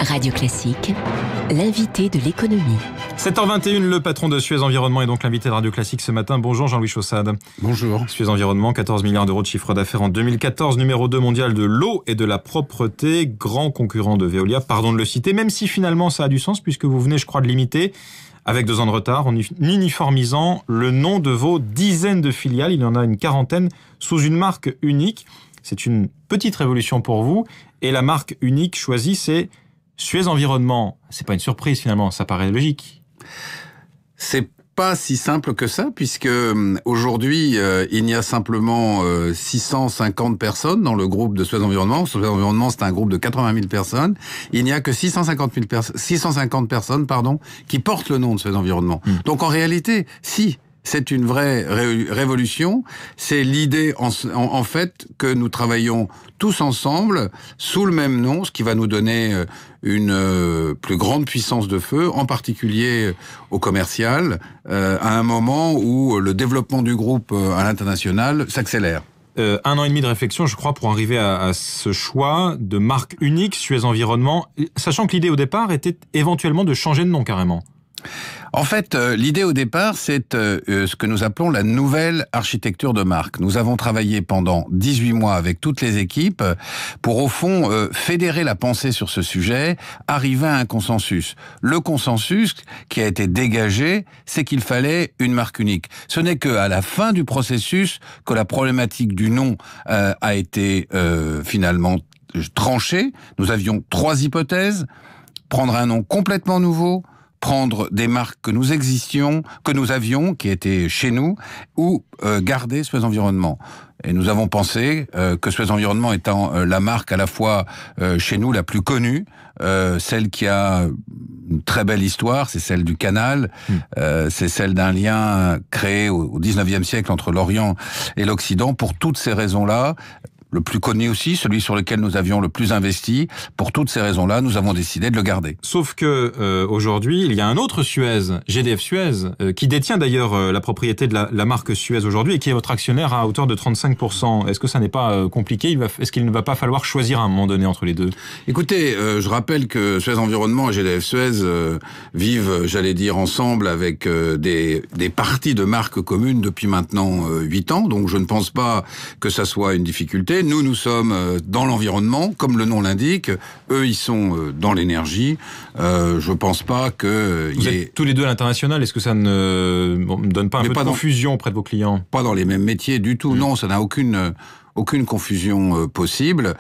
Radio Classique, l'invité de l'économie. 7h21, le patron de Suez Environnement est donc l'invité de Radio Classique ce matin. Bonjour Jean-Louis Chaussade. Bonjour. Suez Environnement, 14 milliards d'euros de chiffre d'affaires en 2014, numéro 2 mondial de l'eau et de la propreté, grand concurrent de Veolia, pardon de le citer, même si finalement ça a du sens puisque vous venez, je crois, de l'imiter, avec 2 ans de retard, en uniformisant le nom de vos dizaines de filiales. Il y en a une quarantaine sous une marque unique. C'est une petite révolution pour vous. Et la marque unique choisie, c'est Suez Environnement. C'est pas une surprise finalement, ça paraît logique. C'est pas si simple que ça, puisque aujourd'hui, il y a simplement 650 personnes dans le groupe de Suez Environnement. Suez Environnement, c'est un groupe de 80 000 personnes. Il n'y a que 650 personnes, qui portent le nom de Suez Environnement. Donc en réalité, si c'est une vraie révolution, c'est l'idée en fait que nous travaillons tous ensemble sous le même nom, ce qui va nous donner une plus grande puissance de feu, en particulier au commercial, à un moment où le développement du groupe à l'international s'accélère. 1 an et demi de réflexion, je crois, pour arriver à ce choix de marque unique, Suez Environnement, sachant que l'idée au départ était éventuellement de changer de nom carrément. En fait, l'idée au départ, c'est ce que nous appelons la nouvelle architecture de marque. Nous avons travaillé pendant 18 mois avec toutes les équipes pour, au fond, fédérer la pensée sur ce sujet, arriver à un consensus. Le consensus qui a été dégagé, c'est qu'il fallait une marque unique. Ce n'est qu'à la fin du processus que la problématique du nom a été finalement tranchée. Nous avions 3 hypothèses. Prendre un nom complètement nouveau, prendre des marques que nous avions, qui étaient chez nous, ou garder Suez Environnement. Et nous avons pensé que Suez Environnement étant la marque à la fois chez nous la plus connue, celle qui a une très belle histoire, c'est celle du canal, c'est celle d'un lien créé au 19e siècle entre l'Orient et l'Occident. Pour toutes ces raisons-là, le plus connu aussi, celui sur lequel nous avions le plus investi. Pour toutes ces raisons-là, nous avons décidé de le garder. Sauf que aujourd'hui, il y a un autre Suez, GDF Suez, qui détient d'ailleurs la propriété de la marque Suez aujourd'hui et qui est votre actionnaire à hauteur de 35%. Est-ce que ça n'est pas compliqué ? Est-ce qu'il ne va pas falloir choisir à un moment donné entre les deux ? Écoutez, je rappelle que Suez Environnement et GDF Suez vivent, j'allais dire, ensemble avec des parties de marques communes depuis maintenant 8 ans. Donc je ne pense pas que ça soit une difficulté. Nous sommes dans l'environnement, comme le nom l'indique. Eux, ils sont dans l'énergie. Je pense pas que... Vous êtes tous les deux à l'international. Est-ce que ça ne donne pas un peu de confusion auprès de vos clients ? Pas dans les mêmes métiers du tout. Non, ça n'a aucune confusion possible.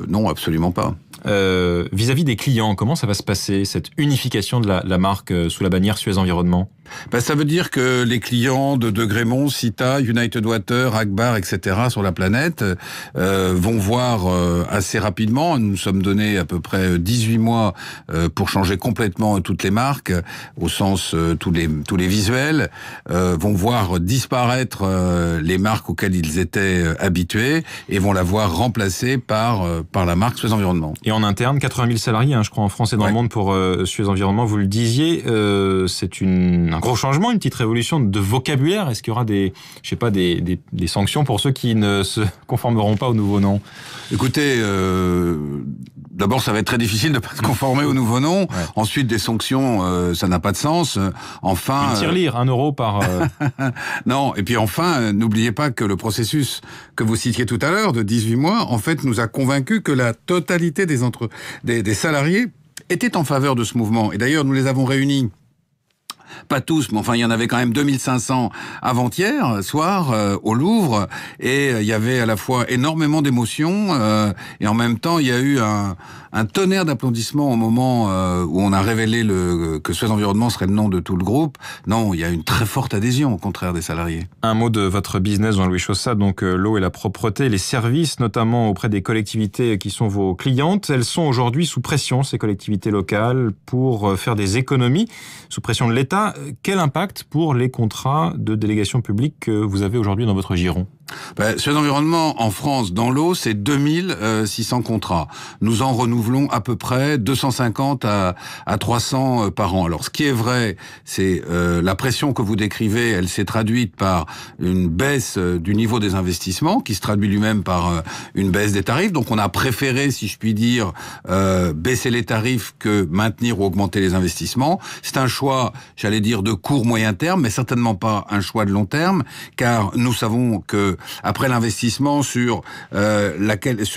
Non, absolument pas. Vis-à-vis des clients, comment ça va se passer, cette unification de la marque sous la bannière Suez Environnement ? Ça veut dire que les clients de Degremont, Sita, United Water, Agbar, etc. sur la planète vont voir assez rapidement. Nous nous sommes donné à peu près 18 mois pour changer complètement toutes les marques, au sens tous les visuels, vont voir disparaître les marques auxquelles ils étaient habitués et vont la voir remplacée par la marque Suez Environnement. Et en interne, 80 000 salariés, je crois, en France et dans le monde pour Suez Environnement. Vous le disiez, c'est un gros changement, une petite révolution de vocabulaire. Est-ce qu'il y aura des sanctions pour ceux qui ne se conformeront pas au nouveau nom ? Écoutez, d'abord, ça va être très difficile de ne pas se conformer au nouveau nom. Ouais. Ensuite, des sanctions, ça n'a pas de sens. Enfin, une tirelire, 1 euro par... Non, et puis enfin, n'oubliez pas que le processus que vous citiez tout à l'heure, de 18 mois, en fait, nous a convaincus que la totalité des salariés étaient en faveur de ce mouvement. Et d'ailleurs, nous les avons réunis. Pas tous, mais enfin, il y en avait quand même 2500 avant-hier, soir, au Louvre, et il y avait à la fois énormément d'émotions, et en même temps, il y a eu un tonnerre d'applaudissements au moment où on a révélé que Suez Environnement serait le nom de tout le groupe. Non, il y a une très forte adhésion, au contraire, des salariés. Un mot de votre business, Jean-Louis Chaussade, donc l'eau et la propreté, les services, notamment auprès des collectivités qui sont vos clientes, elles sont aujourd'hui sous pression, ces collectivités locales, pour faire des économies, sous pression de l'État. Quel impact pour les contrats de délégation publique que vous avez aujourd'hui dans votre giron ? Suez Environnement, en France, dans l'eau, c'est 2600 contrats. Nous en renouvelons à peu près 250 à 300 par an. Alors, ce qui est vrai, c'est la pression que vous décrivez, elle s'est traduite par une baisse du niveau des investissements, qui se traduit lui-même par une baisse des tarifs. Donc, on a préféré, si je puis dire, baisser les tarifs que maintenir ou augmenter les investissements. C'est un choix, j'allais dire, de court-moyen terme, mais certainement pas un choix de long terme, car nous savons que après l'investissement sur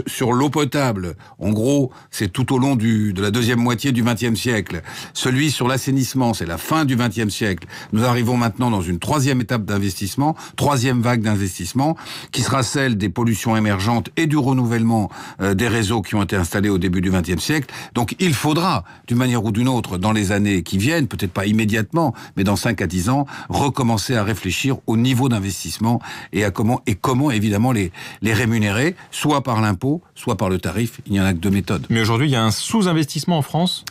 sur l'eau potable, en gros, c'est tout au long de la deuxième moitié du XXe siècle. Celui sur l'assainissement, c'est la fin du XXe siècle. Nous arrivons maintenant dans une troisième étape d'investissement, troisième vague d'investissement, qui sera celle des pollutions émergentes et du renouvellement des réseaux qui ont été installés au début du XXe siècle. Donc il faudra, d'une manière ou d'une autre, dans les années qui viennent, peut-être pas immédiatement, mais dans 5 à 10 ans, recommencer à réfléchir au niveau d'investissement et à comment évidemment les rémunérer, soit par l'impôt, soit par le tarif. Il n'y en a que 2 méthodes. Mais aujourd'hui, il y a un sous-investissement en France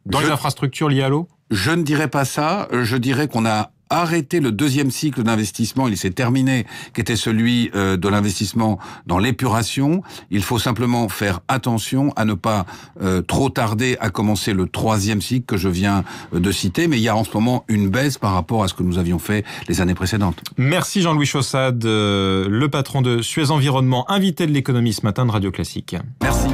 dans les infrastructures liées à l'eau ? Je ne dirais pas ça. Je dirais qu'on a arrêté le deuxième cycle d'investissement, il s'est terminé, qui était celui de l'investissement dans l'épuration. Il faut simplement faire attention à ne pas trop tarder à commencer le troisième cycle que je viens de citer, mais il y a en ce moment une baisse par rapport à ce que nous avions fait les années précédentes. Merci Jean-Louis Chaussade, le patron de Suez Environnement, invité de l'économie ce matin de Radio Classique. Merci.